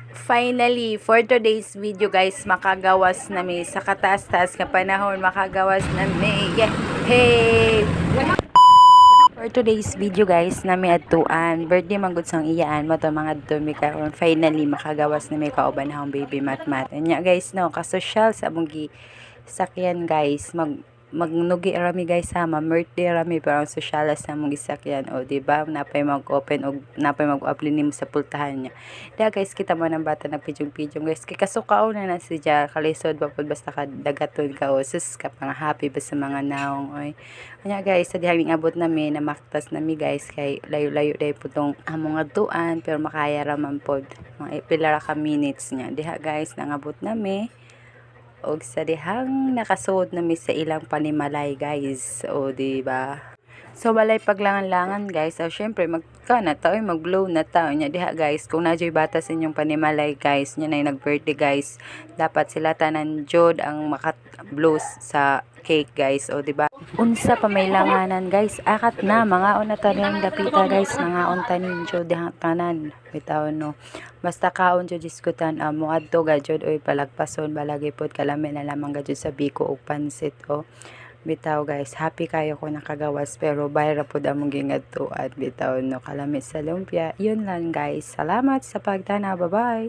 Finally, for today's video guys, makagawas na mi sa kataas-taas nga panahon, makagawas na mi. Yeah. Hey! For today's video guys, nami adtuan birthday manggod sang iyaan mo to mga dumi karon. Finally makagawas na mi kauban hang baby matmat. Anya guys no, kasosyal sa among sakyan guys, magnugi rami guys ha, birthday rami pero ang sosyalas na mong gisakyan o di ba napay mag-open o napay mag-upload nimo sa pultahan niya. Diya guys kita mo ng bata nagpidyong-pidyong guys kay kasukaon na na siya kalisod ba pud basta ka dagaton ka o sus ka pang happy ba sa mga naong oy. Anya guys sa dihang abot nami na maktas nami guys kay layo-layo dai putong among adtuan pero makaya ra man pod mga pila ra ka minutes niya. Diha guys nangabot nami og sa dihang nakasuod na mi sa ilang panimalay guys o di ba. So walay paglangan-langan guys. So syempre magka na ta mag-blow na ta nya diha guys. Kung najoy bata sa inyong panimalay guys, nya nay nag-birthday guys, dapat sila tanan jud ang makat-blow sa cake guys o di ba. Unsa pa may langanan guys, akat na mga una taning dapita guys, mga untanin jud dihang tanan bitaw no. Basta kaon jud diskutan mo adto gajud oy palagpason balagi pod kalami na lamang gajud sa biko og pansit o. Bitaw guys, happy kayo ko nakagawas pero bayra pod among gingadtuan bitaw no kalami sa lumpia. Yun lang guys. Salamat sa pagtanaw. Bye-bye.